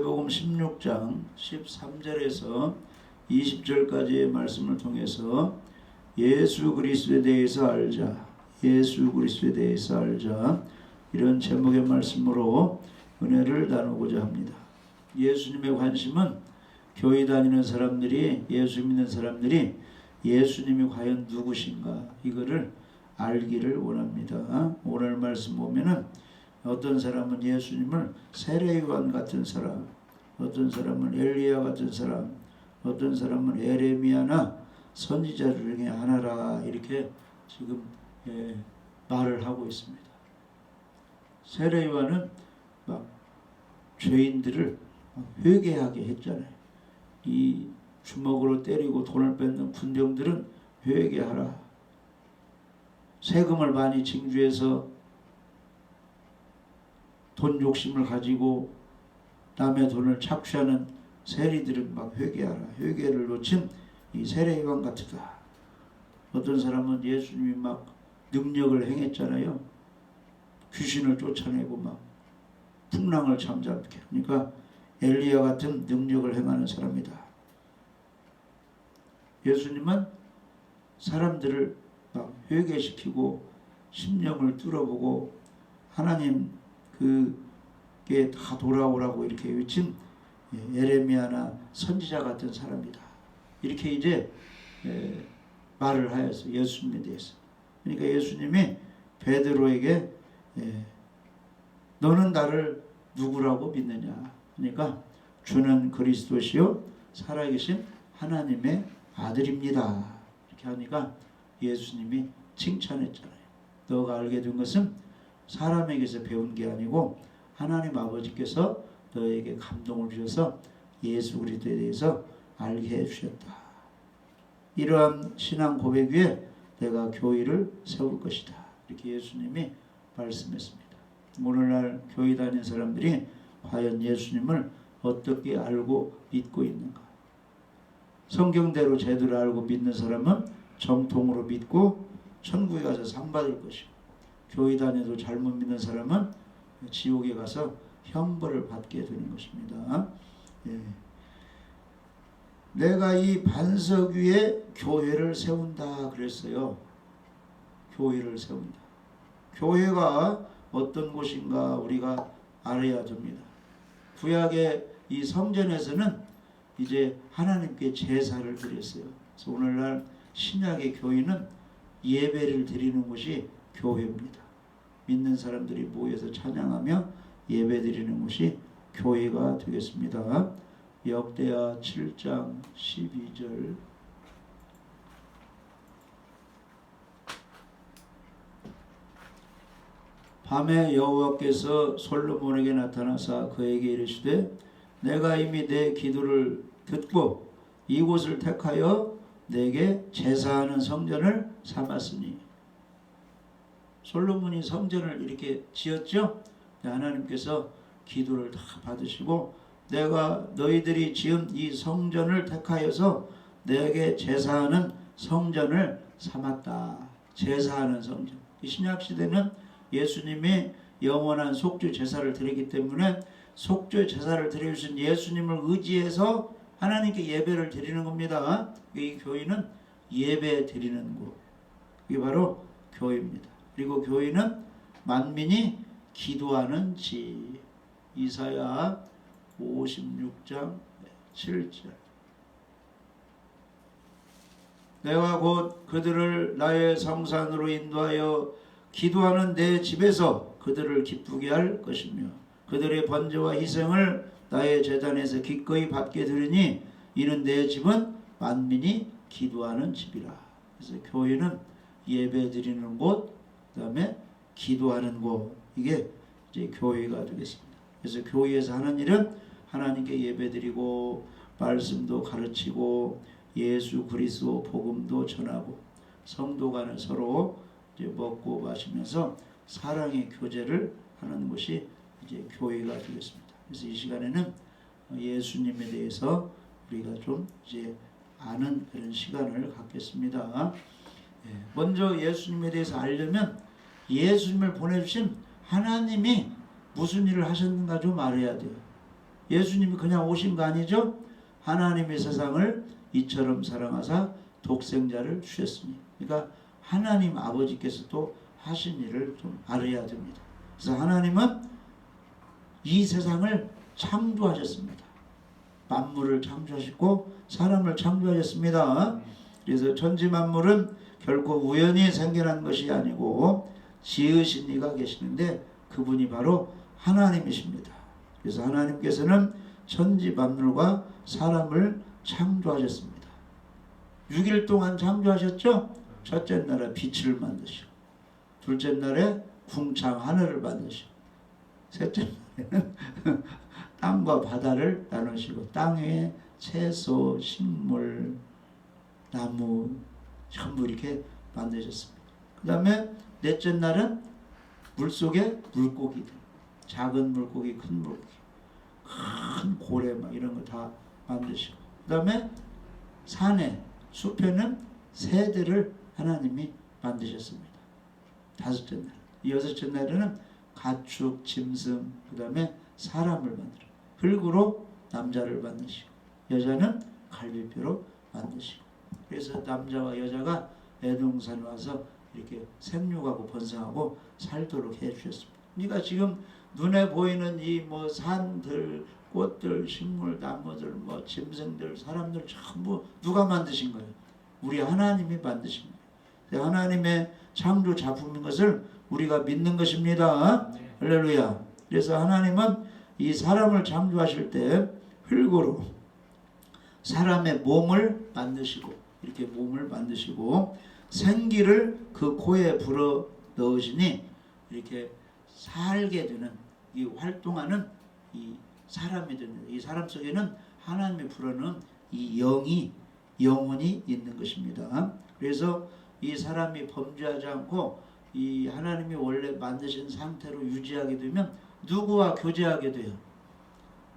마태복음 16장 13절에서 20절까지의 말씀을 통해서 예수 그리스도에 대해서 알자, 예수 그리스도에 대해서 알자, 이런 제목의 말씀으로 은혜를 나누고자 합니다. 예수님의 관심은 교회 다니는 사람들이, 예수 믿는 사람들이 예수님이 과연 누구신가, 이거를 알기를 원합니다. 오늘 말씀 보면은 어떤 사람은 예수님을 세례요한 같은 사람, 어떤 사람은 엘리야 같은 사람, 어떤 사람은 에레미야나 선지자 중에 하나라, 이렇게 지금 말을 하고 있습니다. 세례요한은 막 죄인들을 회개하게 했잖아요. 이 주먹으로 때리고 돈을 뺏는 군병들은 회개하라. 세금을 많이 징수해서 돈 욕심을 가지고 남의 돈을 착취하는 세리들은 막 회개하라. 회개를 놓친 이 세례요한 같으다. 어떤 사람은 예수님이 막 능력을 행했잖아요. 귀신을 쫓아내고 막 풍랑을 잠잠케 하니까 엘리야 같은 능력을 행하는 사람이다. 예수님은 사람들을 막 회개시키고 심령을 뚫어보고 하나님 그게 다 돌아오라고 이렇게 외친 에레미야나 선지자 같은 사람이다. 이렇게 이제 말을 하였어요. 예수님에 대해서. 그러니까 예수님이 베드로에게 너는 나를 누구라고 믿느냐. 그러니까 주는 그리스도시요 살아계신 하나님의 아들입니다. 이렇게 하니까 예수님이 칭찬했잖아요. 너가 알게 된 것은 사람에게서 배운 게 아니고 하나님 아버지께서 너에게 감동을 주셔서 예수 그리스도에 대해서 알게 해주셨다. 이러한 신앙 고백 위에 내가 교회를 세울 것이다. 이렇게 예수님이 말씀했습니다. 오늘날 교회 다니는 사람들이 과연 예수님을 어떻게 알고 믿고 있는가? 성경대로 제대로 알고 믿는 사람은 정통으로 믿고 천국에 가서 상 받을 것이고, 교회 다녀도 잘못 믿는 사람은 지옥에 가서 형벌을 받게 되는 것입니다. 내가 이 반석 위에 교회를 세운다 그랬어요. 교회를 세운다. 교회가 어떤 곳인가 우리가 알아야 됩니다. 구약의 이 성전에서는 이제 하나님께 제사를 드렸어요. 그래서 오늘날 신약의 교회는 예배를 드리는 곳이 교회입니다. 믿는 사람들이 모여서 찬양하며 예배 드리는 곳이 교회가 되겠습니다. 역대하 7장 12절. 밤에 여호와께서 솔로몬에게 나타나사 그에게 이르시되 내가 이미 내 기도를 듣고 이곳을 택하여 내게 제사하는 성전을 삼았으니. 솔로몬이 성전을 이렇게 지었죠. 하나님께서 기도를 다 받으시고 내가 너희들이 지은 이 성전을 택하여서 내게 제사하는 성전을 삼았다. 제사하는 성전. 신약시대는 예수님이 영원한 속죄 제사를 드리기 때문에 속죄 제사를 드려주신 예수님을 의지해서 하나님께 예배를 드리는 겁니다. 이 교회는 예배 드리는 곳. 이게 바로 교회입니다. 그리고 교회는 만민이 기도하는 집. 이사야 56장 7절. 내가 곧 그들을 나의 성산으로 인도하여 기도하는 내 집에서 그들을 기쁘게 할 것이며 그들의 번제와 희생을 나의 제단에서 기꺼이 받게 되리니 이는 내 집은 만민이 기도하는 집이라. 그래서 교회는 예배 드리는 곳, 그 다음에 기도하는 곳, 이게 이제 교회가 되겠습니다. 그래서 교회에서 하는 일은 하나님께 예배 드리고 말씀도 가르치고 예수 그리스도 복음도 전하고 성도 간에 서로 이제 먹고 마시면서 사랑의 교제를 하는 것이 이제 교회가 되겠습니다. 그래서 이 시간에는 예수님에 대해서 우리가 좀 이제 아는 그런 시간을 갖겠습니다. 먼저 예수님에 대해서 알려면 예수님을 보내주신 하나님이 무슨 일을 하셨는가 좀 알아야 돼요. 예수님이 그냥 오신 거 아니죠? 하나님의 세상을 이처럼 사랑하사 독생자를 주셨으니. 그러니까 하나님 아버지께서도 하신 일을 좀 알아야 됩니다. 그래서 하나님은 이 세상을 창조하셨습니다. 만물을 창조하셨고 사람을 창조하셨습니다. 그래서 천지 만물은 결코 우연히 생겨난 것이 아니고 지으신 이가 계시는데 그분이 바로 하나님이십니다. 그래서 하나님께서는 천지 만물과 사람을 창조하셨습니다. 6일 동안 창조하셨죠? 첫째 날에 빛을 만드시고, 둘째 날에 궁창 하늘을 만드시고, 셋째 날에는 땅과 바다를 나누시고, 땅에 채소, 식물, 나무 전부 이렇게 만드셨습니다. 그 다음에 넷째 날은 물속에 물고기들, 작은 물고기, 큰 물고기, 큰 고래 막 이런 거 다 만드시고, 그 다음에 산에, 숲에는 새들을 하나님이 만드셨습니다. 다섯째 날. 여섯째 날에는 가축, 짐승, 그 다음에 사람을 만들어 흙으로 남자를 만드시고, 여자는 갈비뼈로 만드시고, 그래서 남자와 여자가 에덴동산에 와서 이렇게 생육하고 번성하고 살도록 해주셨습니다. 그러니까 지금 눈에 보이는 이 뭐 산들, 꽃들, 식물, 나무들, 뭐 짐승들, 사람들 전부 누가 만드신 거예요? 우리 하나님이 만드신 거예요. 하나님의 창조 작품인 것을 우리가 믿는 것입니다. 할렐루야. 그래서 하나님은 이 사람을 창조하실 때 흙으로 사람의 몸을 만드시고, 이렇게 몸을 만드시고 생기를 그 코에 불어 넣으시니 이렇게 살게 되는, 이 활동하는 이 사람이 됩니다. 이 사람 속에는 하나님이 불어넣은 이 영혼이 있는 것입니다. 그래서 이 사람이 범죄하지 않고 이 하나님이 원래 만드신 상태로 유지하게 되면 누구와 교제하게 돼요?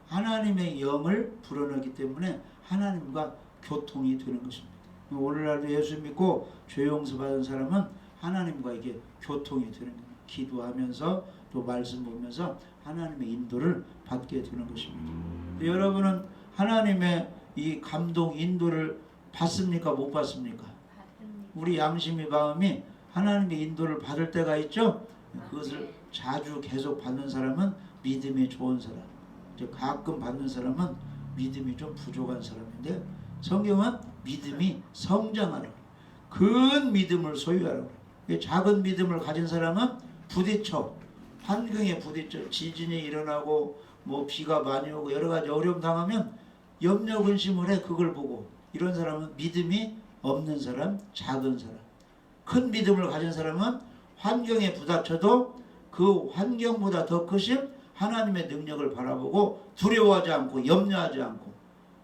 하나님의 영을 불어넣기 때문에 하나님과 교통이 되는 것입니다. 오늘날도 예수 믿고 죄 용서 받은 사람은 하나님과 이게 교통이 되는 거예요. 기도하면서 또 말씀 보면서 하나님의 인도를 받게 되는 것입니다. 여러분은 하나님의 이 감동 인도를 받습니까? 못 받습니까? 우리 양심의 마음이 하나님의 인도를 받을 때가 있죠. 그것을 자주 계속 받는 사람은 믿음이 좋은 사람, 가끔 받는 사람은 믿음이 좀 부족한 사람인데, 성경은 믿음이 성장하라, 큰 믿음을 소유하라. 작은 믿음을 가진 사람은 부딪혀, 환경에 부딪혀, 지진이 일어나고 뭐 비가 많이 오고 여러 가지 어려움 당하면 염려 근심을 해. 그걸 보고. 이런 사람은 믿음이 없는 사람, 작은 사람. 큰 믿음을 가진 사람은 환경에 부닥쳐도 그 환경보다 더 크신 하나님의 능력을 바라보고 두려워하지 않고 염려하지 않고,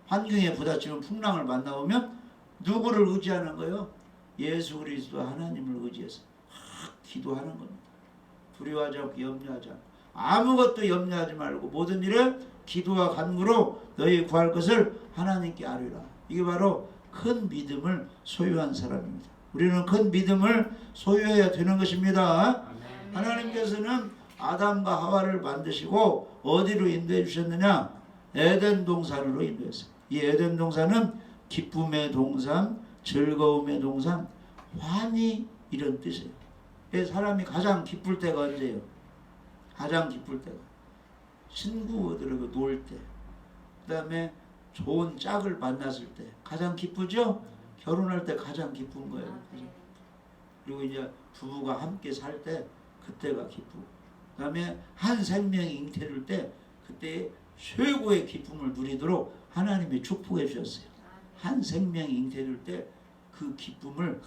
환경에 부닥치면 풍랑을 만나오면 누구를 의지하는 거예요? 예수 그리스도 하나님을 의지해서 기도하는 겁니다. 두려워하지 않고 염려하지 않고, 아무것도 염려하지 말고 모든 일에 기도와 간구로 너희 구할 것을 하나님께 아뢰라. 이게 바로 큰 믿음을 소유한 사람입니다. 우리는 큰 믿음을 소유해야 되는 것입니다. 하나님께서는 아담과 하와를 만드시고 어디로 인도해 주셨느냐? 에덴 동산으로 인도했어요. 이 에덴 동산은 기쁨의 동산, 즐거움의 동산, 환희, 이런 뜻이에요. 사람이 가장 기쁠 때가 언제예요? 가장 기쁠 때가 친구들하고 놀 때, 그 다음에 좋은 짝을 만났을 때 가장 기쁘죠? 결혼할 때 가장 기쁜 거예요. 그리고 이제 부부가 함께 살 때 그때가 기쁘고, 그 다음에 한 생명이 잉태될 때 그때 최고의 기쁨을 누리도록 하나님이 축복해 주셨어요. 한 생명이 잉태될 때 그 기쁨을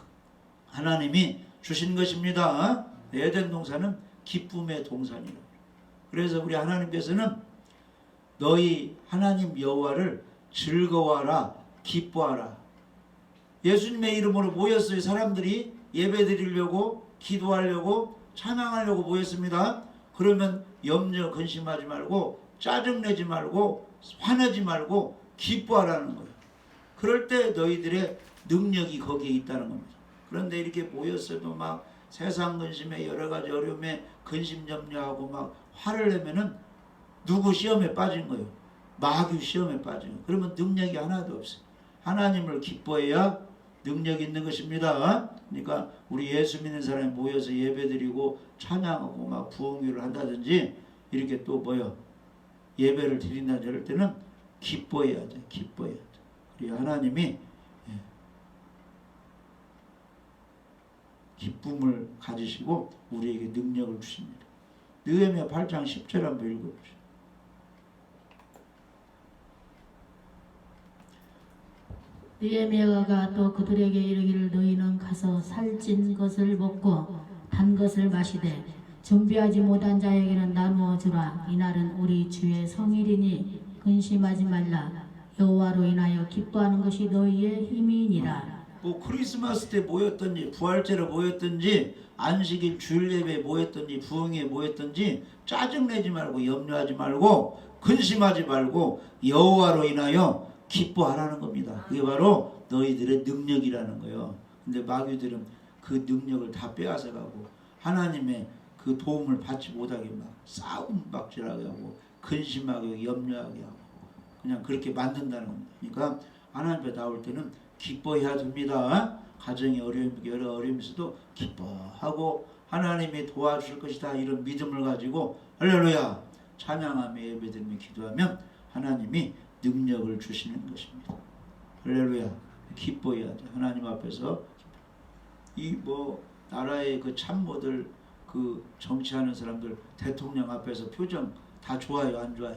하나님이 주신 것입니다. 에덴 동산은 기쁨의 동산이라고. 그래서 우리 하나님께서는 너희 하나님 여호와를 즐거워하라, 기뻐하라. 예수님의 이름으로 모였어요. 사람들이 예배드리려고, 기도하려고, 찬양하려고 모였습니다. 그러면 염려 근심하지 말고, 짜증내지 말고, 화내지 말고 기뻐하라는 거예요. 그럴 때 너희들의 능력이 거기에 있다는 겁니다. 그런데 이렇게 모였어도 막 세상 근심에 여러 가지 어려움에 근심 염려하고 막 화를 내면은 누구 시험에 빠진 거예요? 마귀 시험에 빠지는 거예요. 그러면 능력이 하나도 없어요. 하나님을 기뻐해야 능력이 있는 것입니다. 그러니까 우리 예수 믿는 사람이 모여서 예배드리고 찬양하고 막 부흥회를 한다든지 이렇게 또 뭐요? 예배를 드린다 이럴 때는 기뻐해야 돼. 기뻐해야 돼. 그래야 하나님이 기쁨을 가지시고 우리에게 능력을 주십니다. 느헤미야 8장 10절 한번 읽어보시죠. 느헤미야가 또 그들에게 이르기를 너희는 가서 살찐 것을 먹고 단 것을 마시되 준비하지 못한 자에게는 나누어 주라. 이날은 우리 주의 성일이니 근심하지 말라. 여호와로 인하여 기뻐하는 것이 너희의 힘이니라. 뭐 크리스마스 때 모였든지 부활절에 모였든지 안식일 주일 예배에 모였든지 부흥회에 모였든지 짜증내지 말고 염려하지 말고 근심하지 말고 여호와로 인하여 기뻐하라는 겁니다. 그게 바로 너희들의 능력이라는 거예요. 근데 마귀들은 그 능력을 다 빼앗아가고 하나님의 그 도움을 받지 못하게 막 싸움 박질하게 하고 근심하게 염려하게 하고 그냥 그렇게 만든다는 겁니다. 그러니까 하나님 앞에 나올 때는 기뻐해야 됩니다. 가정의 어려움, 여러 어려움이 있어도 기뻐하고 하나님이 도와줄 것이다 이런 믿음을 가지고 할렐루야 찬양하며 예배드리며 기도하면 하나님이 능력을 주시는 것입니다. 할렐루야 기뻐해야 돼. 하나님 앞에서 이 뭐 나라의 그 참모들 그 정치하는 사람들 대통령 앞에서 표정 다 좋아요 안 좋아요?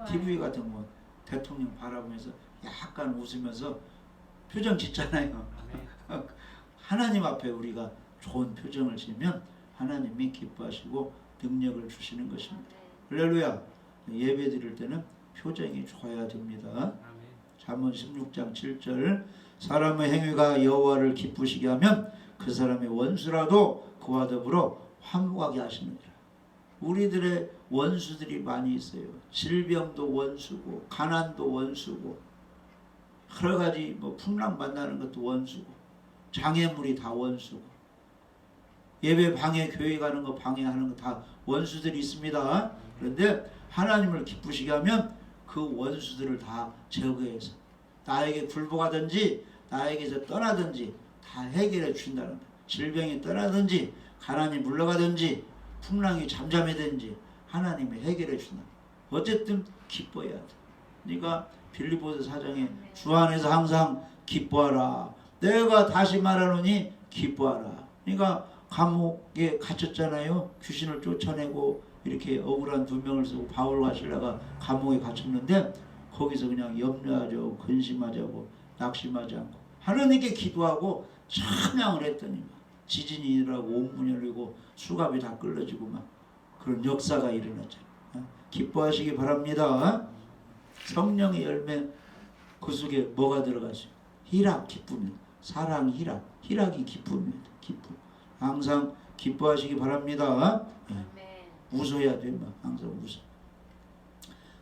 TV 같은 거 대통령 바라보면서 약간 웃으면서 표정 짓잖아요. 하나님 앞에 우리가 좋은 표정을 지으면 하나님이 기뻐하시고 능력을 주시는 것입니다. 할렐루야 예배 드릴 때는 표정이 좋아야 됩니다. 잠언 16장 7절 사람의 행위가 여호와를 기쁘시게 하면 그 사람의 원수라도 그와 더불어 화목하게 하시느니라. 우리들의 원수들이 많이 있어요. 질병도 원수고 가난도 원수고 여러 가지 뭐 풍랑 만나는 것도 원수고 장애물이 다 원수고 예배 방해 교회 가는 거 방해하는 거 다 원수들이 있습니다. 그런데 하나님을 기쁘시게 하면 그 원수들을 다 제거해서 나에게 굴복하든지 나에게서 떠나든지 다 해결해 준다는 거예요. 질병이 떠나든지 가난이 물러가든지 풍랑이 잠잠해든지 하나님이 해결해 준다. 어쨌든 기뻐해야 돼. 그러니까 빌립보서 4장에 주 안에서 항상 기뻐하라. 내가 다시 말하노니 기뻐하라. 그러니까 감옥에 갇혔잖아요. 귀신을 쫓아내고 이렇게 억울한 두 명을 쓰고 바울과 실라가 감옥에 갇혔는데 거기서 그냥 염려하자고 근심하자고 낙심하지 않고 하나님께 기도하고 찬양을 했더니 지진이 일어나고 옥문이 열리고 수갑이 다 끌어지고 막 그런 역사가 일어났잖아요. 기뻐하시기 바랍니다. 성령의 열매 그 속에 뭐가 들어가죠? 희락, 기쁨입니다. 사랑, 희락이 기쁨입니다. 기쁨. 항상 기뻐하시기 바랍니다. 웃어야 돼, 막 항상 웃어.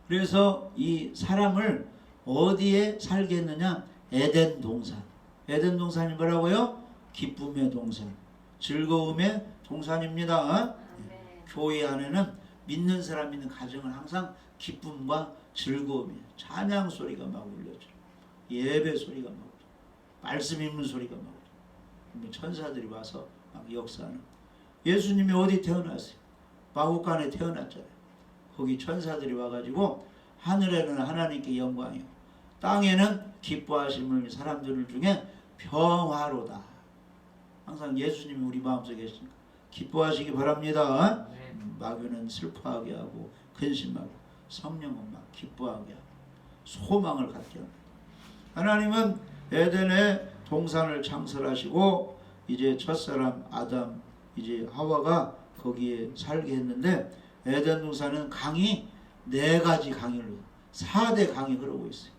그래서 이 사람을 어디에 살게 했느냐? 에덴 동산. 에덴 동산이 뭐라고요? 기쁨의 동산, 즐거움의 동산입니다. 교회 안에는 믿는 사람 있는 가정은 항상 기쁨과 즐거움이에요. 찬양 소리가 막 울려져. 예배 소리가 막 울려. 말씀 읽는 소리가 막 울려. 천사들이 와서 막 역사하는. 예수님이 어디 태어났어요? 마국간에 태어났잖아요. 거기 천사들이 와가지고 하늘에는 하나님께 영광이요 땅에는 기뻐하심을 사람들 중에 평화로다. 항상 예수님이 우리 마음속에 계시니까 기뻐하시기 바랍니다. 마귀는 슬퍼하게 하고 근심하고 성령은 막 기뻐하게 하고 소망을 갖게 합니다. 하나님은 에덴의 동산을 창설하시고 이제 첫사람 아담 이제 하와가 거기에 살게 했는데 에덴 동산은 강이 4가지 강이 흘러요. 4대 강이 흐르고 있어요.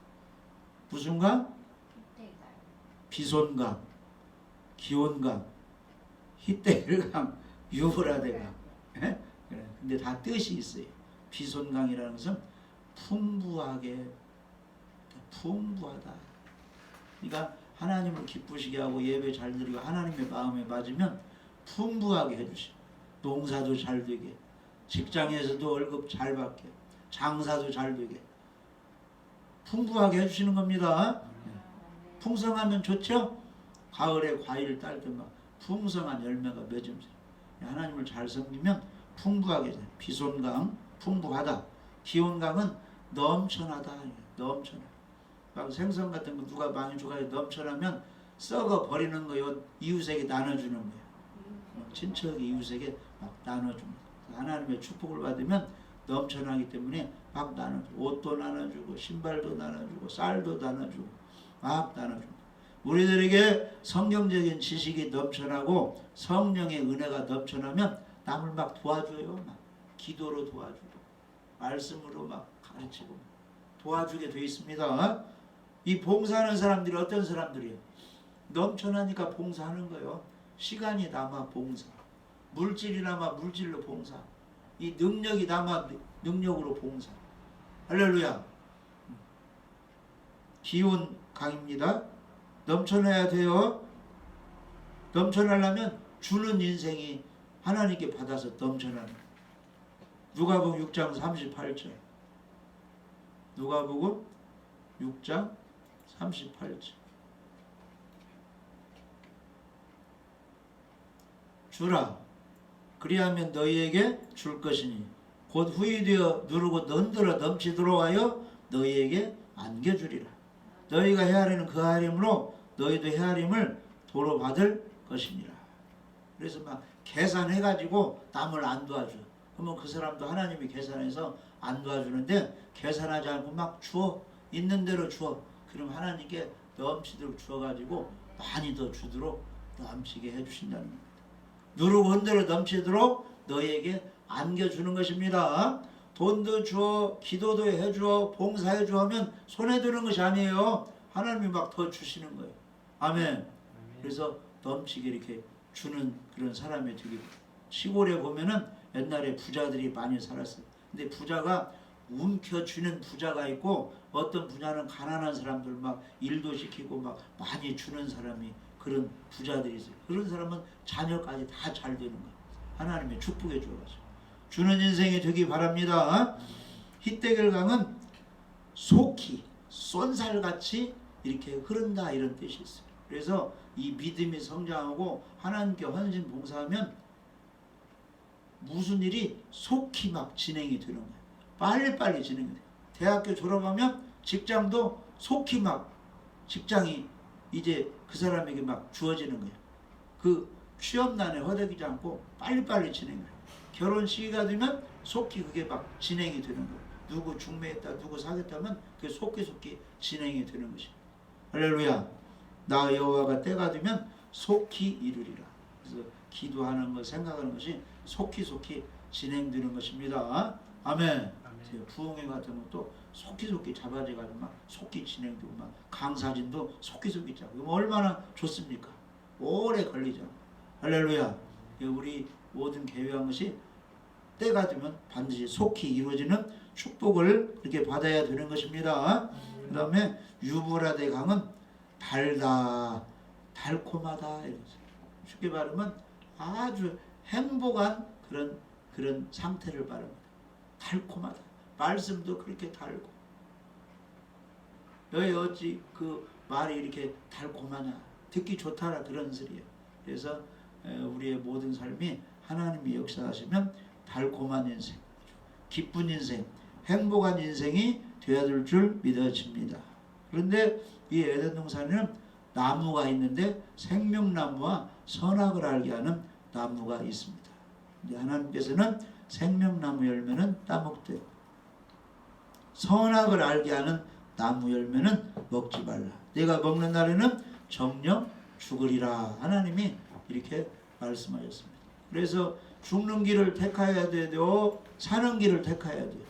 무슨 강? 비손강, 기온강, 히데일강, 유브라데강. 예? 근데 다 뜻이 있어요. 비손강이라는 것은 풍부하게, 풍부하다. 그러니까 하나님을 기쁘시게 하고 예배 잘 드리고 하나님의 마음에 맞으면 풍부하게 해주시고 농사도 잘 되게 직장에서도 월급 잘 받게 장사도 잘 되게 풍부하게 해주시는 겁니다. 풍성하면 좋죠? 가을에 과일 딸 때 막 풍성한 열매가 맺으면서 하나님을 잘 섬기면 풍부하게 돼요. 비손강 풍부하다. 기온강은 넘쳐나다. 넘쳐나. 막 생선 같은 거 누가 많이 줘가지고 넘쳐나면 썩어 버리는 거요. 이웃에게 나눠주는 거예요. 친척 이웃에게 막 나눠줍니다. 하나님의 축복을 받으면 넘쳐나기 때문에 막 나눠주고 옷도 나눠주고 신발도 나눠주고 쌀도 나눠주고 막 나눠줍니다. 우리들에게 성경적인 지식이 넘쳐나고 성령의 은혜가 넘쳐나면 남을 막 도와줘요. 막 기도로 도와주고 말씀으로 막 가르치고 도와주게 돼 있습니다. 이 봉사하는 사람들이 어떤 사람들이에요? 넘쳐나니까 봉사하는 거예요. 시간이 남아 봉사, 물질이 남아 물질로 봉사, 이 능력이 남아 능력으로 봉사. 할렐루야. 기운 강입니다. 넘쳐나야 돼요. 넘쳐나려면 주는 인생이 하나님께 받아서 넘쳐나는. 누가복음 6장 38절. 누가복음 6장 38절. 주라. 그리하면 너희에게 줄 것이니 곧 후이되어 누르고 넘들어 넘치도록 하여 너희에게 안겨주리라. 너희가 헤아리는 그 헤아림으로 너희도 헤아림을 도로 받을 것이니라. 그래서 막 계산해가지고 남을 안 도와줘. 그러면 그 사람도 하나님이 계산해서 안 도와주는데 계산하지 않고 막 주어. 있는 대로 주어. 그럼 하나님께 넘치도록 주어가지고 많이 더 주도록 넘치게 해주신다는 겁니다. 누르고 흔들어 넘치도록 너희에게 안겨주는 것입니다. 돈도 주어, 기도도 해주어, 봉사해주어 하면 손에 드는 것이 아니에요. 하나님이 막 더 주시는 거예요. 아멘. 그래서 넘치게 이렇게 주는 그런 사람이 되게. 시골에 보면은 옛날에 부자들이 많이 살았어요. 근데 부자가 움켜쥐는 부자가 있고 어떤 부자는 가난한 사람들 막 일도 시키고 막 많이 주는 사람이 그런 부자들이 있어요. 그런 사람은 자녀까지 다 잘 되는 거예요. 하나님의 축복해 주어가지고. 주는 인생이 되기 바랍니다. 희대결강은 속히 쏜살같이 이렇게 흐른다 이런 뜻이 있어요. 그래서 이 믿음이 성장하고 하나님께 헌신 봉사하면 무슨 일이 속히 막 진행이 되는 거예요. 빨리빨리 진행이 돼요. 대학교 졸업하면 직장도 속히 막 직장이 이제 그 사람에게 막 주어지는 거예요. 그 취업난에 허덕이지 않고 빨리빨리 진행해요. 결혼 시기가 되면 속히 그게 막 진행이 되는 거예요. 누구 중매했다 누구 사겠다면 그게 속히 진행이 되는 것입니다. 할렐루야. 나 여호와가 때가 되면 속히 이루리라. 그래서 기도하는 것 생각하는 것이 속히 진행되는 것입니다. 아멘. 부흥회 같은 것도 속히 잡아져가지고 막 속히 진행되고 막 강사진도 속히 짜고 이거 얼마나 좋습니까? 오래 걸리죠. 할렐루야. 우리 모든 계획한 것이 때가 되면 반드시 속히 이루어지는 축복을 그렇게 받아야 되는 것입니다. 그 다음에 유브라데 강은 달다, 달콤하다. 쉽게 말하면 아주 행복한 그런 상태를 말합니다. 달콤하다. 말씀도 그렇게 달고. 너희 어찌 그 말이 이렇게 달콤하냐. 듣기 좋다라 그런 소리예요. 그래서 우리의 모든 삶이 하나님이 역사하시면 달콤한 인생, 기쁜 인생, 행복한 인생이 되어야 될 줄 믿어집니다. 그런데 이 에덴 동산에는 나무가 있는데 생명나무와 선악을 알게 하는 나무가 있습니다. 근데 하나님께서는 생명나무 열매는 따먹되 선악을 알게 하는 나무 열매는 먹지 말라. 내가 먹는 날에는 정녕 죽으리라. 하나님이 이렇게 말씀하셨습니다. 그래서 죽는 길을 택해야 되고 사는 길을 택해야 돼요.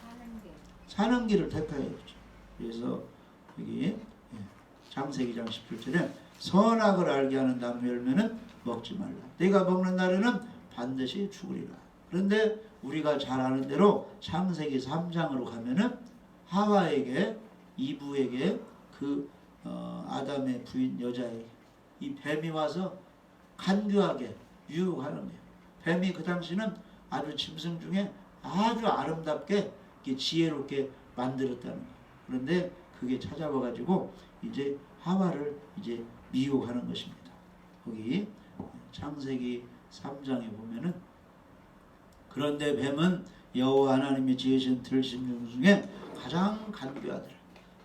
사는 길을 택해야 되죠. 그래서 여기 창세기 장 17절에 선악을 알게 하는 나무 열매는 먹지 말라. 내가 먹는 날에는 반드시 죽으리라. 그런데 우리가 잘 아는 대로 창세기 3장으로 가면은 하와에게 이브에게 그 아담의 부인 여자에게 이 뱀이 와서 간교하게 유혹하는 거예요. 뱀이 그 당시는 아주 짐승 중에 아주 아름답게 지혜롭게 만들었다는 거예요. 그런데 그 그게 찾아와 가지고 이제 하와를 이제 미혹하는 것입니다. 거기 창세기 3장에 보면은 그런데 뱀은 여호와 하나님이 지으신 들짐승 중에 가장 간교하더라.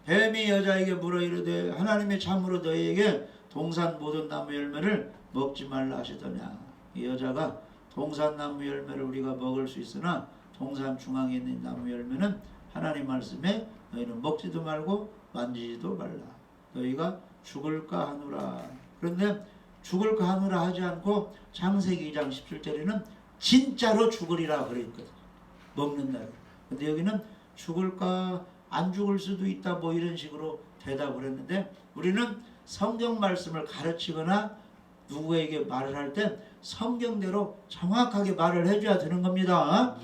뱀이 여자에게 물어 이르되 하나님이 참으로 너희에게 동산 모든 나무 열매를 먹지 말라 하시더냐. 이 여자가 동산 나무 열매를 우리가 먹을 수 있으나 동산 중앙에 있는 나무 열매는 하나님 말씀에 너희는 먹지도 말고 만지지도 말라. 너희가 죽을까 하노라. 그런데 죽을까 하노라 하지 않고 창세기 2장 17절에는 진짜로 죽으리라 그랬거든. 먹는 날. 근데 여기는 죽을까 안 죽을 수도 있다 뭐 이런 식으로 대답을 했는데 우리는 성경 말씀을 가르치거나 누구에게 말을 할 때 성경대로 정확하게 말을 해줘야 되는 겁니다.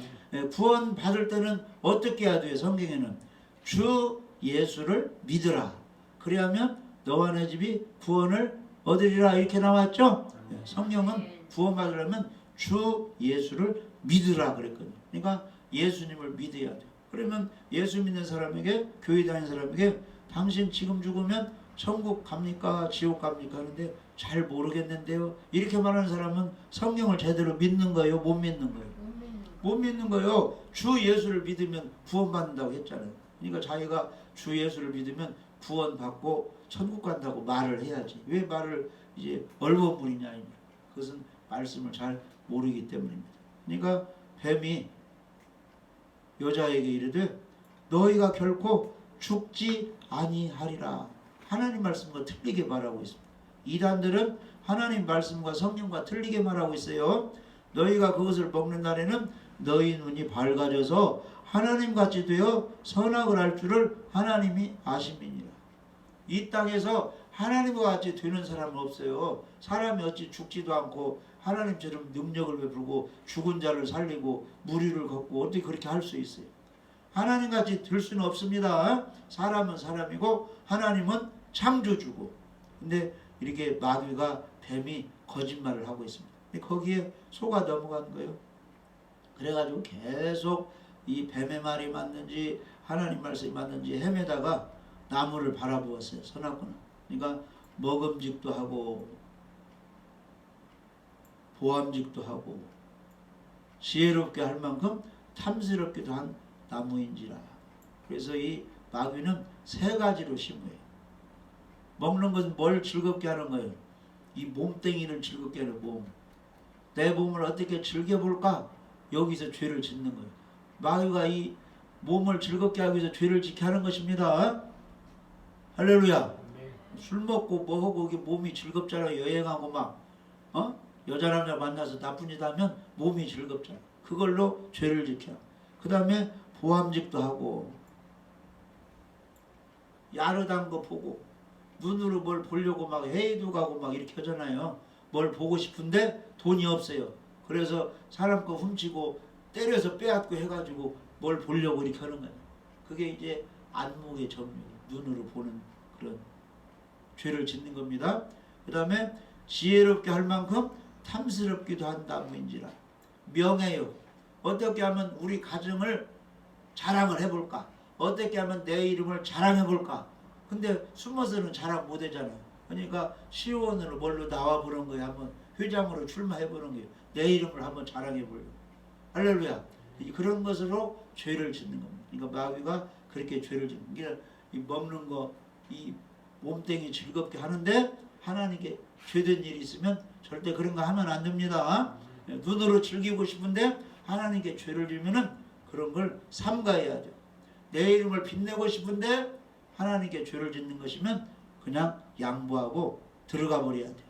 구원 받을 때는 어떻게 해야 돼요? 성경에는 주 예수를 믿으라. 그래야면 너와 내 집이 구원을 얻으리라 이렇게 나왔죠. 성경은 구원 받으려면 주 예수를 믿으라 그랬거든요. 그러니까 예수님을 믿어야 돼요. 그러면 예수 믿는 사람에게 교회 다니는 사람에게 당신 지금 죽으면 천국 갑니까 지옥 갑니까 하는데 잘 모르겠는데요. 이렇게 말하는 사람은 성경을 제대로 믿는 거예요? 못 믿는 거예요? 못 믿는 거예요. 주 예수를 믿으면 구원받는다고 했잖아요. 그러니까 자기가 주 예수를 믿으면 구원받고 천국 간다고 말을 해야지. 왜 말을 이제 얼버무리냐. 그것은 말씀을 잘 모르기 때문입니다. 그러니까 뱀이 여자에게 이르되 너희가 결코 죽지 아니하리라. 하나님 말씀과 틀리게 말하고 있습니다. 이단들은 하나님 말씀과 성령과 틀리게 말하고 있어요. 너희가 그것을 먹는 날에는 너희 눈이 밝아져서 하나님같이 되어 선악을 할 줄을 하나님이 아심이니라. 이 땅에서 하나님과 같이 되는 사람은 없어요. 사람이 어찌 죽지도 않고 하나님처럼 능력을 베풀고 죽은 자를 살리고 무리를 걷고 어떻게 그렇게 할 수 있어요? 하나님같이 될 수는 없습니다. 사람은 사람이고 하나님은 창조주고. 근데 이렇게 마귀가 뱀이 거짓말을 하고 있습니다. 근데 거기에 속아 넘어간 거예요. 그래가지고 계속 이 뱀의 말이 맞는지 하나님 말씀이 맞는지 헤매다가 나무를 바라보았어요. 선악과는. 그러니까 먹음직도 하고 보암직도 하고 지혜롭게 할 만큼 탐스럽기도 한 나무인지라. 그래서 이 마귀는 세 가지로 심어요. 먹는 것은 뭘 즐겁게 하는 거예요? 이 몸뚱이를 즐겁게 하는 몸. 내 몸을 어떻게 즐겨볼까? 여기서 죄를 짓는 거예요. 마귀가 이 몸을 즐겁게 하기 위해서 죄를 짓게 하는 것입니다. 할렐루야. 술 먹고 뭐 하고 이게 몸이 즐겁잖아. 여행하고 막 여자 남자 만나서 나쁜 짓 하면 몸이 즐겁잖아. 그걸로 죄를 지켜. 그 다음에 보암직도 하고 야릇한 거 보고 눈으로 뭘 보려고 막 회의도 가고 막 이렇게 하잖아요. 뭘 보고 싶은데 돈이 없어요. 그래서 사람 거 훔치고 때려서 빼앗고 해가지고 뭘 보려고 이렇게 하는 거예요. 그게 이제 안목의 점유, 눈으로 보는 그런 죄를 짓는 겁니다. 그 다음에 지혜롭게 할 만큼 탐스럽기도 한 나무인지라. 명예요. 어떻게 하면 우리 가정을 자랑을 해볼까? 어떻게 하면 내 이름을 자랑해볼까? 근데 숨어서는 자랑 못하잖아요. 그러니까 시의원으로 뭘로 나와보는 거예요. 한번 회장으로 출마해보는 거예요. 내 이름을 한번 자랑해보려고. 할렐루야. 그런 것으로 죄를 짓는 겁니다. 그러니까 마귀가 그렇게 죄를 짓는 게 이 먹는 거, 이 몸뚱이 즐겁게 하는데 하나님께 죄된 일이 있으면 절대 그런 거 하면 안 됩니다. 눈으로 즐기고 싶은데 하나님께 죄를 지면은 그런 걸 삼가해야 돼요. 내 이름을 빛내고 싶은데 하나님께 죄를 짓는 것이면 그냥 양보하고 들어가 버려야 돼요.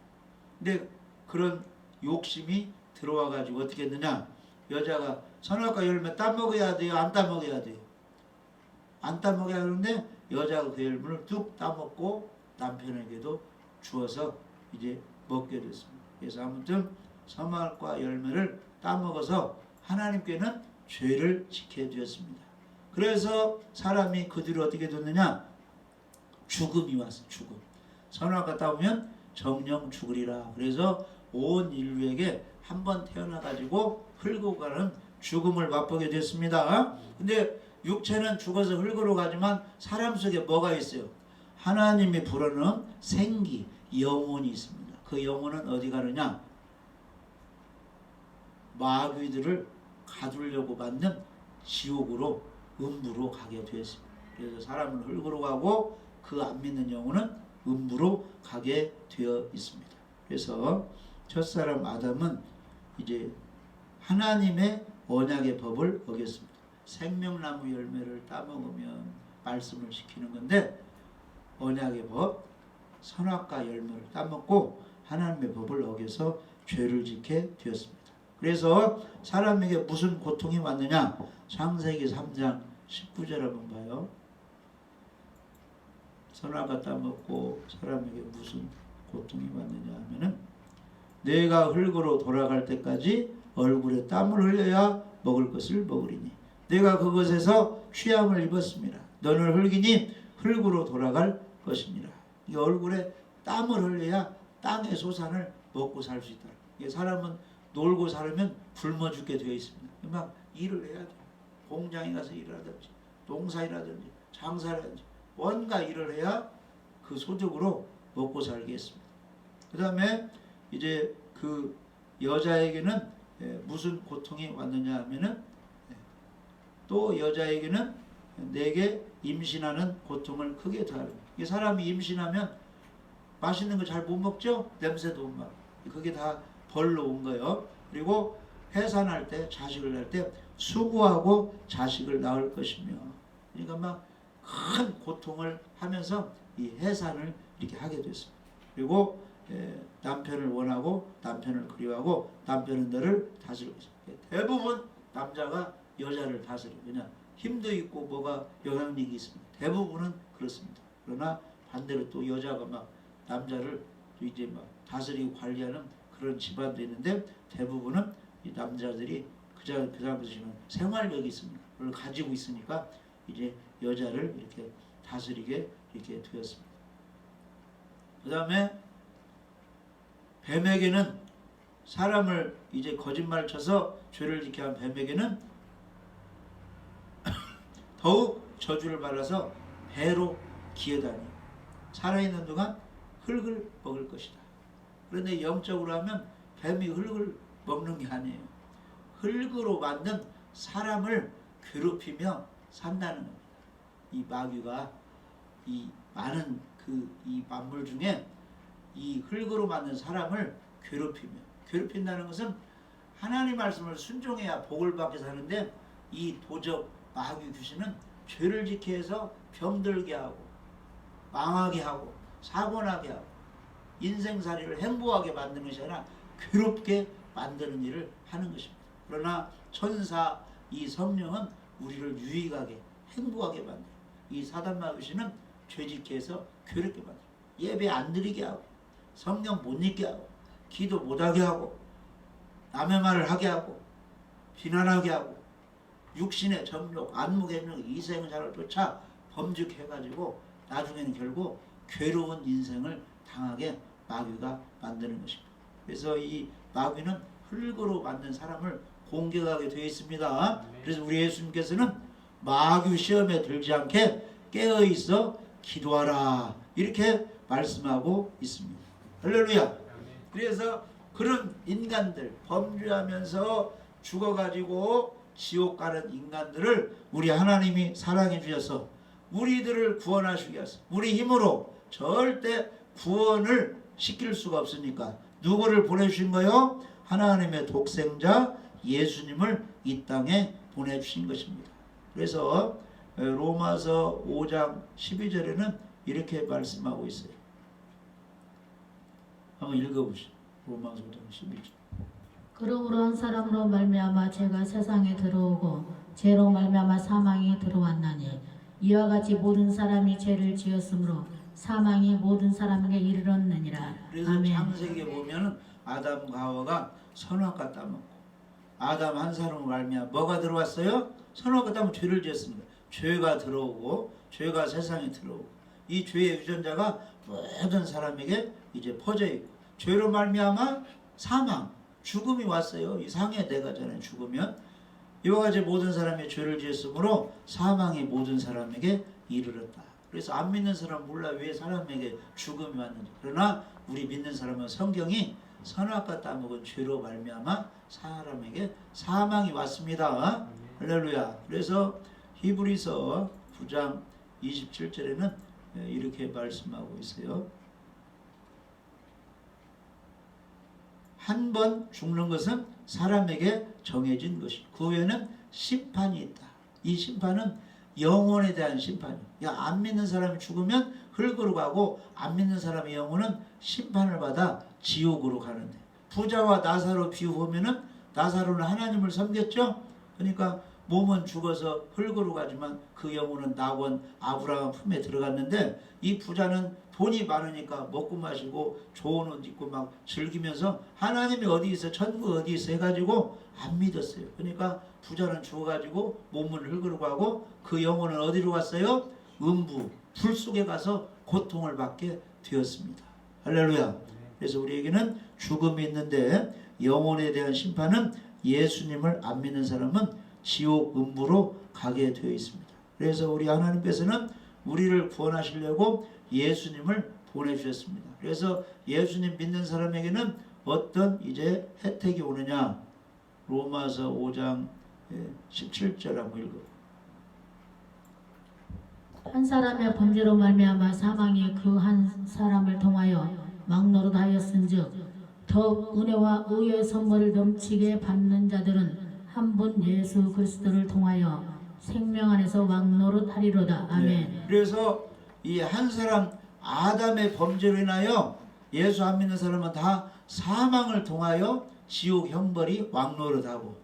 근데 그런 욕심이 들어와 가지고 어떻게 했느냐? 여자가 선악과 열매 따먹어야 돼요? 안 따먹어야 돼요? 안 따먹어야 하는데 여자가 그 열매를 뚝 따먹고 남편에게도 주어서 이제 먹게 됐습니다. 그래서 아무튼 선악과 열매를 따먹어서 하나님께는 죄를 지게 되었습니다. 그래서 사람이 그 뒤로 어떻게 됐느냐? 죽음이 왔어. 죽음. 선악과 따오면 정령 죽으리라. 그래서 온 인류에게 한 번 태어나 가지고 흘고 가는 죽음을 맛보게 됐습니다. 근데 육체는 죽어서 흙으로 가지만 사람 속에 뭐가 있어요? 하나님이 불어넣은 생기, 영혼이 있습니다. 그 영혼은 어디 가느냐? 마귀들을 가두려고 만든 지옥으로, 음부로 가게 되었습니다. 그래서 사람은 흙으로 가고 그 안 믿는 영혼은 음부로 가게 되어 있습니다. 그래서 첫사람 아담은 이제 하나님의 언약의 법을 어겼습니다. 생명나무 열매를 따먹으면 말씀을 지키는 건데 언약의 법, 선악과 열매를 따먹고 하나님의 법을 어겨서 죄를 짓게 되었습니다. 그래서 사람에게 무슨 고통이 왔느냐? 창세기 3장 19절 한번 봐요. 선악과 따먹고 사람에게 무슨 고통이 왔느냐 하면은 내가 흙으로 돌아갈 때까지 얼굴에 땀을 흘려야 먹을 것을 먹으리니 내가 그것에서 취함을 입었습니다. 너는 흙이니 흙으로 돌아갈 것이니라. 이 얼굴에 땀을 흘려야 땅의 소산을 먹고 살 수 있다. 이게 사람은 놀고 살면 굶어 죽게 되어 있습니다. 막 일을 해야 돼. 공장에 가서 일을 하든지 농사일하든지 장사라든지 뭔가 일을 해야 그 소득으로 먹고 살겠습니다. 그 다음에 이제 그 여자에게는 무슨 고통이 왔느냐 하면은 또 여자에게는 내게 임신하는 고통을 크게 당하는. 이 사람이 임신하면 맛있는 거 잘 못 먹죠? 냄새도 못 맡고. 그게 다 벌로 온 거예요. 그리고 해산할 때, 자식을 낳을 때 수고하고 자식을 낳을 것이며, 그러니까 막 큰 고통을 하면서 이 해산을 이렇게 하게 됐습니다. 그리고 남편을 원하고 남편을 그리워하고 남편은 너를 다스리고 있습니다. 대부분 남자가 여자를 다스리고 그냥 힘도 있고 뭐가 영향력이 있습니다. 대부분은 그렇습니다. 그러나 반대로 또 여자가 막 남자를 이제 막 다스리고 관리하는 그런 집안도 있는데 대부분은 이 남자들이 그 사람들이 생활력이 있습니다. 그걸 가지고 있으니까 이제 여자를 이렇게 다스리게 이렇게 되었습니다. 그 다음에 뱀에게는 사람을 이제 거짓말 쳐서 죄를 지게 한 뱀에게는 더욱 저주를 받아서 배로 기어다니 살아있는 동안 흙을 먹을 것이다. 그런데 영적으로 하면 뱀이 흙을 먹는 게 아니에요. 흙으로 만든 사람을 괴롭히며 산다는 겁니다. 이 마귀가 이 많은 이 만물 중에 이 흙으로 만든 사람을 괴롭힌다는 것은 하나님 말씀을 순종해야 복을 받게 사는데 이 도적 마귀 귀신은 죄를 짓게 해서 병들게 하고 망하게 하고 사고나게 하고 인생살이를 행복하게 만드는 것이 아니라 괴롭게 만드는 일을 하는 것입니다. 그러나 천사 이 성령은 우리를 유익하게 행복하게 만들어요. 이 사단 마귀신은 죄짓게 해서 괴롭게 만들어요. 예배 안 드리게 하고 성경 못 읽게 하고 기도 못하게 하고 남의 말을 하게 하고 비난하게 하고 육신의 정욕, 안목의 이생사를 쫓아 범죄해가지고 나중에는 결국 괴로운 인생을 당하게 마귀가 만드는 것입니다. 그래서 이 마귀는 흙으로 만든 사람을 공격하게 되어 있습니다. 그래서 우리 예수님께서는 마귀 시험에 들지 않게 깨어있어 기도하라 이렇게 말씀하고 있습니다. 할렐루야. 그래서 그런 인간들 범죄하면서 죽어가지고 지옥 가는 인간들을 우리 하나님이 사랑해 주셔서 우리들을 구원하시기 위해서 우리 힘으로 절대 구원을 시킬 수가 없으니까 누구를 보내주신 거요? 하나님의 독생자 예수님을 이 땅에 보내주신 것입니다. 그래서 로마서 5장 12절에는 이렇게 말씀하고 있어요. 한번 읽어보시죠. 로마서 5장 12절. 그러므로 한 사람으로 말미암아 죄가 세상에 들어오고 죄로 말미암아 사망이 들어왔나니 이와 같이 모든 사람이 죄를 지었으므로 사망이 모든 사람에게 이르렀느니라. 그래서 아멘. 창세기에 보면은 아담과 하와가 선악과 따먹고 아담 한 사람으로 말미암아 뭐가 들어왔어요? 선악과 따먹고 죄를 지었습니다. 죄가 들어오고 죄가 세상에 들어오고 이 죄의 유전자가 모든 사람에게 이제 퍼져 있고 죄로 말미암아 사망 죽음이 왔어요. 이 상해 내가 전에 죽으면 이와 같이 모든 사람이 죄를 지었으므로 사망이 모든 사람에게 이르렀다. 그래서 안 믿는 사람 몰라 왜 사람에게 죽음이 왔는지. 그러나 우리 믿는 사람은 성경이 선악과 따먹은 죄로 말미암아 사람에게 사망이 왔습니다. 할렐루야. 그래서 히브리서 9장 27절에는 이렇게 말씀하고 있어요. 한 번 죽는 것은 사람에게 정해진 것이, 그 후에는 심판이 있다. 이 심판은 영혼에 대한 심판이에요. 안 믿는 사람이 죽으면 흙으로 가고 안 믿는 사람의 영혼은 심판을 받아 지옥으로 가는데, 부자와 나사로 비유하면은 나사로는 하나님을 섬겼죠. 그러니까 몸은 죽어서 흙으로 가지만 그 영혼은 낙원 아브라함 품에 들어갔는데, 이 부자는 돈이 많으니까 먹고 마시고 좋은 옷 입고 막 즐기면서 하나님이 어디 있어, 천국 어디 있어 해가지고 안 믿었어요. 그러니까 부자는 죽어가지고 몸은 흙으로 가고 그 영혼은 어디로 갔어요? 음부 불 속에 가서 고통을 받게 되었습니다. 할렐루야. 그래서 우리에게는 죽음이 있는데, 영혼에 대한 심판은 예수님을 안 믿는 사람은 지옥 음부로 가게 되어 있습니다. 그래서 우리 하나님께서는 우리를 구원하시려고 예수님을 보내주셨습니다. 그래서 예수님 믿는 사람에게는 어떤 이제 혜택이 오느냐, 로마서 5장 17절 한번 읽어. 한 사람의 범죄로 말미암아 사망이 그 한 사람을 통하여 막노릇하였은즉 더욱 은혜와 의의 선물을 넘치게 받는 자들은 한 분 예수 그리스도를 통하여 생명 안에서 막노릇하리로다. 아멘. 네. 그래서 이 한 사람 아담의 범죄로 인하여 예수 안 믿는 사람은 다 사망을 통하여 지옥 형벌이 왕노릇하고,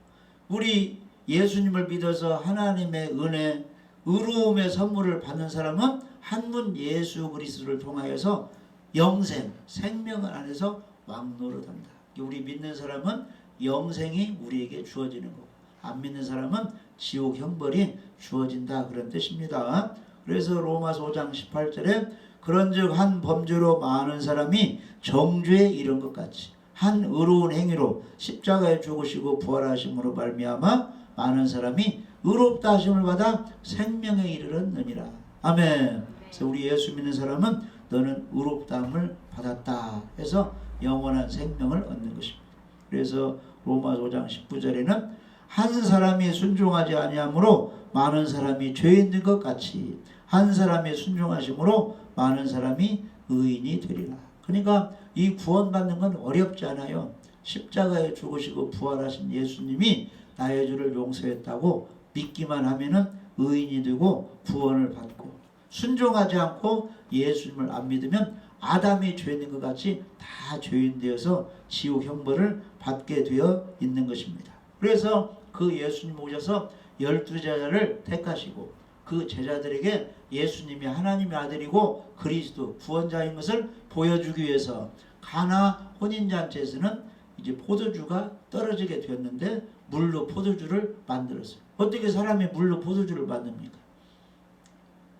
우리 예수님을 믿어서 하나님의 은혜 의로움의 선물을 받는 사람은 한 분 예수 그리스도를 통하여서 영생 생명 안에서 왕노릇한다. 우리 믿는 사람은 영생이 우리에게 주어지는 거고, 안 믿는 사람은 지옥 형벌이 주어진다, 그런 뜻입니다. 그래서 로마서 5장 18절에 그런즉 한 범죄로 많은 사람이 정죄에 이른 것 같이 한 의로운 행위로 십자가에 죽으시고 부활하심으로 말미암아 많은 사람이 의롭다 하심을 받아 생명에 이르렀느니라. 아멘. 그래서 우리 예수 믿는 사람은 너는 의롭다함을 받았다 해서 영원한 생명을 얻는 것입니다. 그래서 로마서 5장 19절에는 한 사람이 순종하지 아니하므로 많은 사람이 죄인된 것 같이 한 사람이 순종하심으로 많은 사람이 의인이 되리라. 그러니까 이 구원받는 건 어렵지 않아요. 십자가에 죽으시고 부활하신 예수님이 나의 죄를 용서했다고 믿기만 하면은 의인이 되고 구원을 받고, 순종하지 않고 예수님을 안 믿으면 아담이 죄인 것 같이 다 죄인 되어서 지옥 형벌을 받게 되어 있는 것입니다. 그래서 그 예수님 오셔서 12제자를 택하시고 그 제자들에게 예수님이 하나님의 아들이고 그리스도 구원자인 것을 보여주기 위해서 가나 혼인잔치에서는 이제 포도주가 떨어지게 되었는데 물로 포도주를 만들었어요. 어떻게 사람이 물로 포도주를 만듭니까?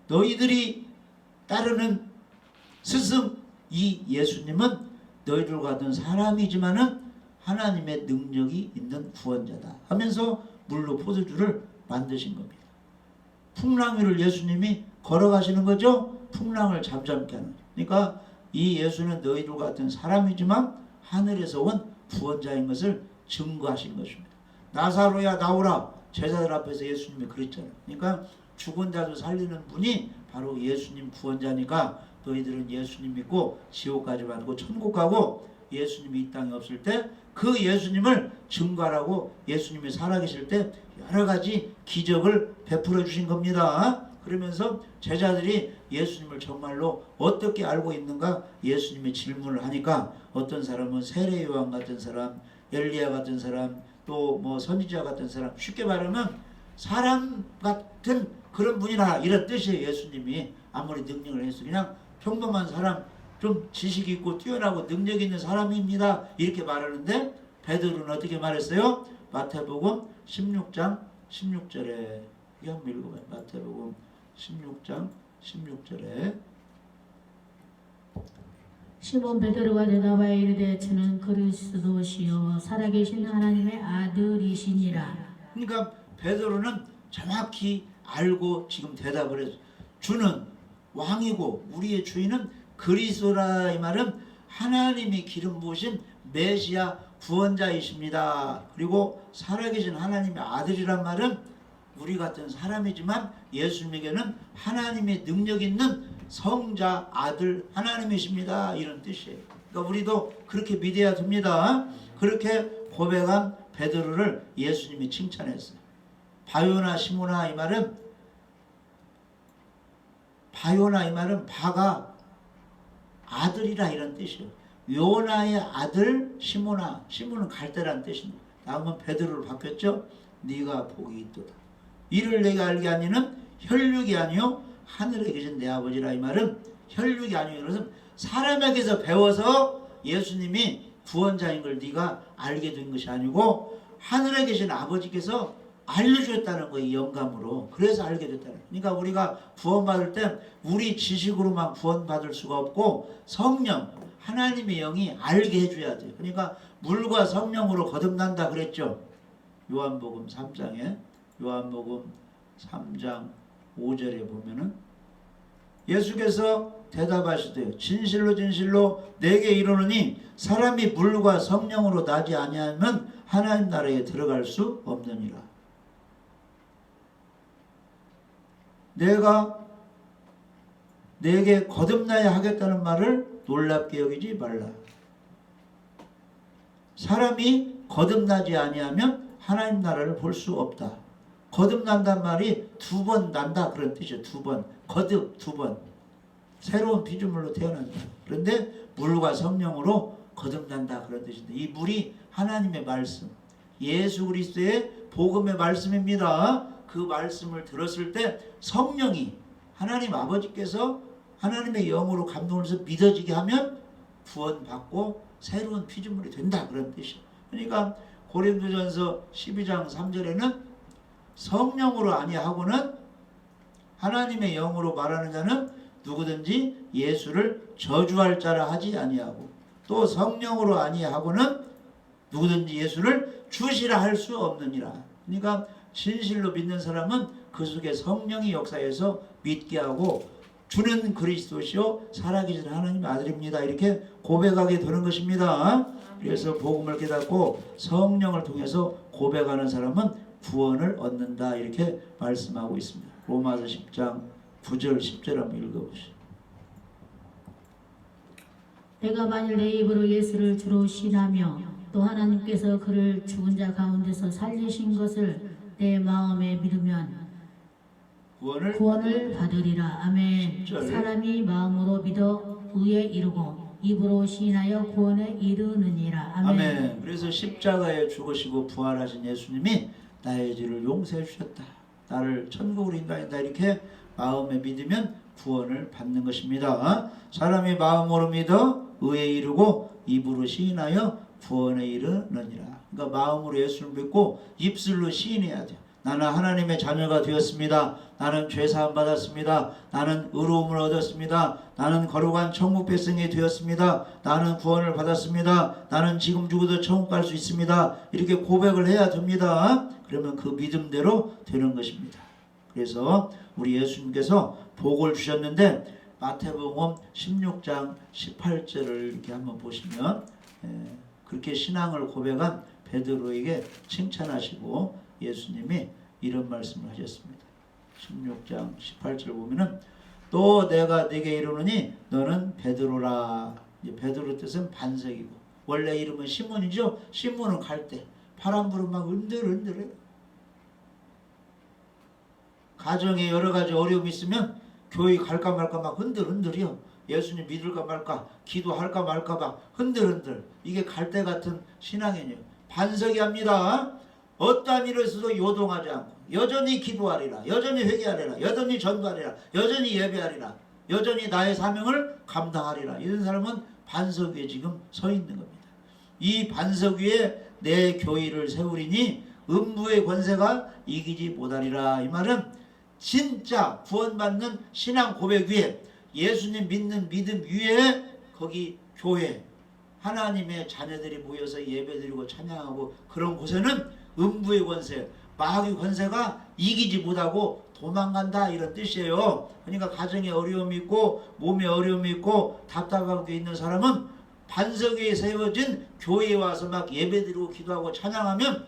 너희들이 따르는 스승 이 예수님은 너희들과 같은 사람이지만은 하나님의 능력이 있는 구원자다 하면서 물로 포도주를 만드신 겁니다. 풍랑 위를 예수님이 걸어가시는 거죠. 풍랑을 잠잠케 하는. 그러니까 이 예수는 너희들과 같은 사람이지만 하늘에서 온 구원자인 것을 증거하신 것입니다. 나사로야 나오라, 제자들 앞에서 예수님이 그랬잖아요. 그러니까 죽은 자도 살리는 분이 바로 예수님 구원자니까 너희들은 예수님 믿고 지옥 가지 말고 천국 가고, 예수님이 이 땅에 없을 때 그 예수님을 증거하라고 예수님이 살아계실 때 여러 가지 기적을 베풀어 주신 겁니다. 그러면서 제자들이 예수님을 정말로 어떻게 알고 있는가 예수님이 질문을 하니까 어떤 사람은 세례 요한 같은 사람, 엘리야 같은 사람, 또 뭐 선지자 같은 사람, 쉽게 말하면 사람 같은 그런 분이라 이런 뜻이에요. 예수님이 아무리 능력을 했어 그냥 평범한 사람, 좀 지식 있고 뛰어나고 능력 있는 사람입니다 이렇게 말하는데, 베드로는 어떻게 말했어요? 마태복음 16장 16절에 이거 한번 읽어봐요. 마태복음 16장 16절에 시몬 베드로가 대답하여 이르되 주는 그리스도시요 살아계신 하나님의 아들이시니라. 그러니까 베드로는 정확히 알고 지금 대답을 했어요. 주는 왕이고 우리의 주인은 그리스도라. 이 말은 하나님이 기름 부으신 메시아 구원자이십니다. 그리고 살아계신 하나님의 아들이란 말은 우리 같은 사람이지만 예수님에게는 하나님의 능력 있는 성자 아들 하나님이십니다. 이런 뜻이에요. 그러니까 우리도 그렇게 믿어야 됩니다. 그렇게 고백한 베드로를 예수님이 칭찬했어요. 바요나 시모나 이 말은 바가 아들이라 이런 뜻이에요. 요나의 아들 시모나, 시몬은 갈대란 뜻입니다. 다음은 베드로로 바뀌었죠. 네가 복이 있도다. 이를 내가 알게 하니는 혈육이 아니요 하늘에 계신 내 아버지라. 이 말은 혈육이 아니요, 그것은 사람에게서 배워서 예수님이 구원자인 걸 네가 알게 된 것이 아니고 하늘에 계신 아버지께서 알려주셨다는 거예요. 영감으로. 그래서 알게 됐다는 거예요. 그러니까 우리가 구원받을 땐 우리 지식으로만 구원받을 수가 없고 성령, 하나님의 영이 알게 해줘야 돼요. 그러니까 물과 성령으로 거듭난다 그랬죠. 요한복음 3장 5절에 보면은 예수께서 대답하시되 진실로 진실로 내게 이르노니 사람이 물과 성령으로 나지 아니하면 하나님 나라에 들어갈 수 없느니라. 내가 내게 거듭나야 하겠다는 말을 놀랍게 여기지 말라. 사람이 거듭나지 아니하면 하나님 나라를 볼 수 없다. 거듭난단 말이 두 번 난다 그런 뜻이에요. 두 번. 거듭 두 번. 새로운 피조물로 태어난다. 그런데 물과 성령으로 거듭난다 그런 뜻인데 이 물이 하나님의 말씀, 예수 그리스도의 복음의 말씀입니다. 그 말씀을 들었을 때 성령이 하나님 아버지께서 하나님의 영으로 감동을 해서 믿어지게 하면 구원받고 새로운 피조물이 된다 그런 뜻이에요. 그러니까 고린도전서 12장 3절에는 성령으로 아니하고는 하나님의 영으로 말하는 자는 누구든지 예수를 저주할 자라 하지 아니하고 또 성령으로 아니하고는 누구든지 예수를 주시라 할 수 없느니라. 그러니까 진실로 믿는 사람은 그 속에 성령이 역사해서 믿게 하고 주는 그리스도시요 살아계신 하나님의 아들입니다. 이렇게 고백하게 되는 것입니다. 그래서 복음을 깨닫고 성령을 통해서 고백하는 사람은 구원을 얻는다. 이렇게 말씀하고 있습니다. 로마서 10장 9절 10절 한번 읽어보시죠. 내가 만일 내 입으로 예수를 주로 신하며 또 하나님께서 그를 죽은 자 가운데서 살리신 것을 내 마음에 믿으면 구원을 받으리라. 아멘. 10절. 사람이 마음으로 믿어 의에 이르고 입으로 시인하여 구원에 이르느니라. 아멘. 아멘. 그래서 십자가에 죽으시고 부활하신 예수님이 나의 죄를 용서해 주셨다. 나를 천국으로 인도한다. 이렇게 마음에 믿으면 구원을 받는 것입니다. 사람이 마음으로 믿어 의에 이르고 입으로 시인하여 구원에 이르느니라. 그러니까 마음으로 예수를 믿고 입술로 시인해야 돼요. 나는 하나님의 자녀가 되었습니다. 나는 죄사함 받았습니다. 나는 의로움을 얻었습니다. 나는 거룩한 천국 백성이 되었습니다. 나는 구원을 받았습니다. 나는 지금 죽어도 천국 갈 수 있습니다. 이렇게 고백을 해야 됩니다. 그러면 그 믿음대로 되는 것입니다. 그래서 우리 예수님께서 복을 주셨는데 마태복음 16장 18절을 이렇게 한번 보시면 그렇게 신앙을 고백한 베드로에게 칭찬하시고 예수님이 이런 말씀을 하셨습니다. 16장 18절 보면은 또 내가 네게 이르노니 너는 베드로라. 베드로 뜻은 반석이고 원래 이름은 시몬이죠. 시몬은 갈대. 바람 불으면 막 흔들흔들해요. 가정에 여러 가지 어려움이 있으면 교회 갈까 말까 막 흔들흔들이요. 예수님 믿을까 말까 기도할까 말까 막 흔들흔들. 이게 갈대 같은 신앙이에요. 반석이 합니다. 어떠한 일을 있어도 요동하지 않고 여전히 기도하리라. 여전히 회개하리라. 여전히 전도하리라. 여전히 예배하리라. 여전히 나의 사명을 감당하리라. 이런 사람은 반석 위에 지금 서 있는 겁니다. 이 반석 위에 내 교회를 세우리니 음부의 권세가 이기지 못하리라. 이 말은 진짜 구원받는 신앙 고백 위에 예수님 믿는 믿음 위에 거기 교회 하나님의 자녀들이 모여서 예배드리고 찬양하고 그런 곳에는 음부의 권세 마귀 권세가 이기지 못하고 도망간다 이런 뜻이에요. 그러니까 가정에 어려움이 있고 몸에 어려움이 있고 답답하고 있는 사람은 반석 위에 세워진 교회에 와서 막 예배드리고 기도하고 찬양하면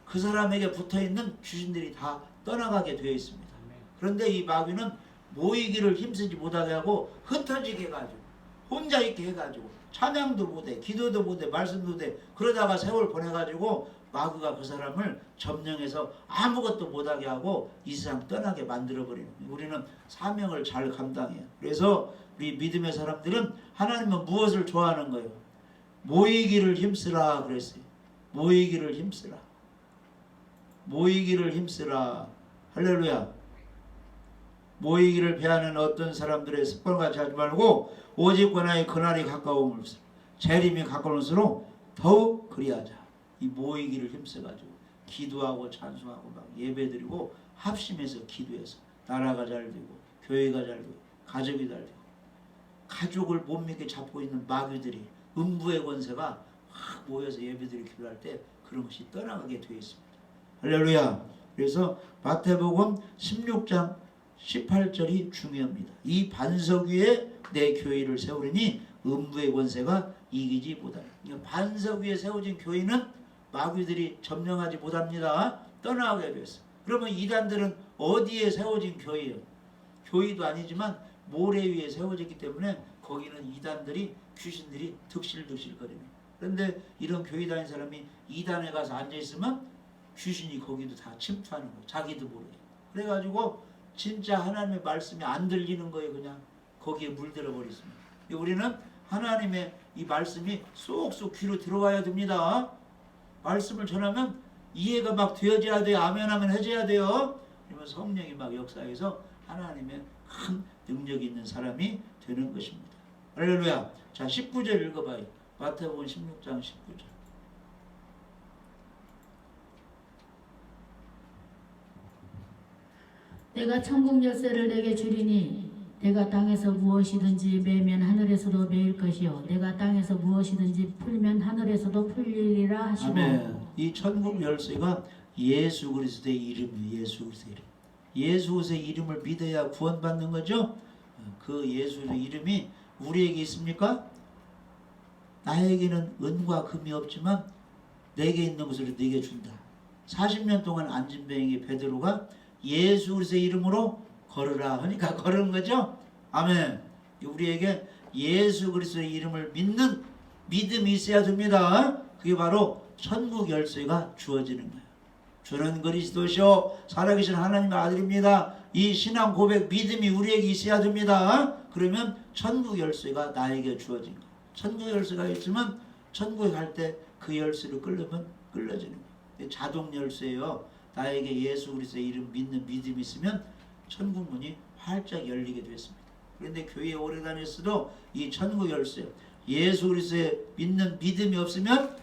그 사람에게 붙어있는 귀신들이 다 떠나가게 되어 있습니다. 그런데 이 마귀는 모이기를 힘쓰지 못하게 하고 흩어지게 해가지고 혼자 있게 해가지고 찬양도 못해 기도도 못해 말씀도 못해 그러다가 세월 보내가지고 마귀가 그 사람을 점령해서 아무것도 못하게 하고 이 세상 떠나게 만들어버리는 거예요. 우리는 사명을 잘 감당해요. 그래서 우리 믿음의 사람들은 하나님은 무엇을 좋아하는 거예요? 모이기를 힘쓰라 그랬어요. 모이기를 힘쓰라. 모이기를 힘쓰라. 할렐루야. 모이기를 배하는 어떤 사람들의 습관같이 하지 말고 오직 권하의 그날이 가까움을수록 재림이 가까울수록 더욱 그리하자. 이 모이기를 힘써가지고 기도하고 찬송하고 막 예배드리고 합심해서 기도해서 나라가 잘 되고 교회가 잘 되고 가족이 잘 되고 가족을 못 믿게 잡고 있는 마귀들이 음부의 권세가 확 모여서 예배드리고 기도할 때 그런 것이 떠나가게 되어 있습니다. 할렐루야. 그래서 마태복음 16장 18절이 중요합니다. 이 반석 위에 내 교회를 세우리니 음부의 권세가 이기지 못하리. 반석 위에 세워진 교회는 마귀들이 점령하지 못합니다. 떠나가게 됐어. 그러면 이단들은 어디에 세워진 교회예요? 교회도 아니지만 모래 위에 세워졌기 때문에 거기는 이단들이 귀신들이 득실득실거립니다. 그런데 이런 교회 다니는 사람이 이단에 가서 앉아있으면 귀신이 거기도 다 침투하는 거예요. 자기도 모르게. 그래가지고 진짜 하나님의 말씀이 안 들리는 거예요. 그냥 거기에 물들어 버렸습니다. 우리는 하나님의 이 말씀이 쏙쏙 귀로 들어와야 됩니다. 말씀을 전하면 이해가 막 되어져야 돼요. 아멘 아멘 해줘야 돼요. 그러면 성령이 막 역사해서 하나님의 큰 능력이 있는 사람이 되는 것입니다. 할렐루야. 자 19절 읽어봐요. 마태복음 16장 19절. 내가 천국 열쇠를 내게 주리니 내가 땅에서 무엇이든지 매면 하늘에서도 매일 것이요 내가 땅에서 무엇이든지 풀면 하늘에서도 풀리리라 하시고. 아멘. 이 천국 열쇠가 예수 그리스도의 이름이에요. 예수 그리스도의 이름. 예수 그리스도의 이름을 믿어야 구원받는 거죠. 그 예수의 이름이 우리에게 있습니까? 나에게는 은과 금이 없지만 내게 있는 것을 네게 준다. 40년 동안 안진뱅이 베드로가 예수 그리스도의 이름으로 걸으라 하니까 걸은 거죠. 아멘. 우리에게 예수 그리스도의 이름을 믿는 믿음이 있어야 됩니다. 그게 바로 천국 열쇠가 주어지는 거예요. 주는 그리스도시요 살아계신 하나님의 아들입니다. 이 신앙 고백 믿음이 우리에게 있어야 됩니다. 그러면 천국 열쇠가 나에게 주어진 거예요. 천국 열쇠가 있으면 천국에 갈 때 그 열쇠를 끌려면 끌려지는 거예요. 자동 열쇠예요. 나에게 예수 그리스도의 이름 믿는 믿음이 있으면 천국 문이 활짝 열리게 되었습니다. 그런데 교회에 오래 다녔어도 이 천국 열쇠 예수 그리스도의 믿는 믿음이 없으면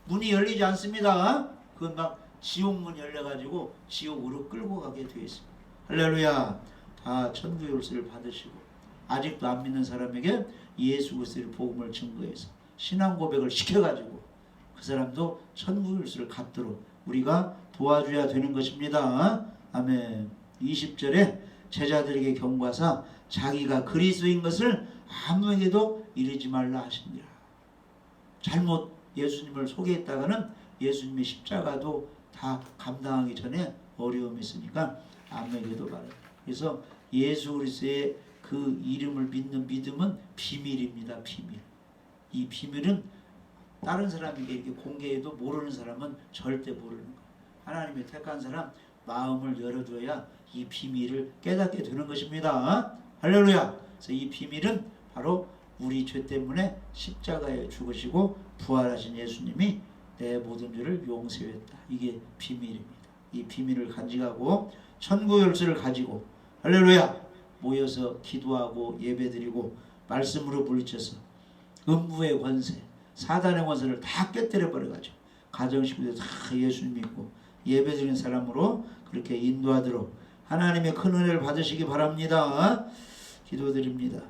문이 열리지 않습니다. 그건 막 지옥문 열려가지고 지옥으로 끌고 가게 되어 있습니다. 할렐루야. 다 천국 열쇠를 받으시고 아직도 안 믿는 사람에게 예수 그리스도의 복음을 증거해서 신앙 고백을 시켜가지고 그 사람도 천국 열쇠를 갖도록 우리가 도와줘야 되는 것입니다. 아멘. 20절에 제자들에게 경고하사 자기가 그리스도인 것을 아무에게도 이르지 말라 하시니라. 잘못 예수님을 소개했다가는 예수님의 십자가도 다 감당하기 전에 어려움이 있으니까 아무에게도 말해요. 그래서 예수 그리스도의 그 이름을 믿는 믿음은 비밀입니다. 비밀. 이 비밀은 다른 사람에게 이렇게 공개해도 모르는 사람은 절대 모르는 거예요. 하나님의 택한 사람 마음을 열어줘야 이 비밀을 깨닫게 되는 것입니다. 할렐루야. 그래서 이 비밀은 바로 우리 죄 때문에 십자가에 죽으시고 부활하신 예수님이 내 모든 죄를 용서했다. 이게 비밀입니다. 이 비밀을 간직하고 천국 열쇠를 가지고 할렐루야 모여서 기도하고 예배드리고 말씀으로 물리쳐서 음부의 권세 사단의 권세를 다 깨뜨려 버려가지고 가정식구들 다 예수님 믿고 예배드리는 사람으로 그렇게 인도하도록 하나님의 큰 은혜를 받으시기 바랍니다. 기도드립니다.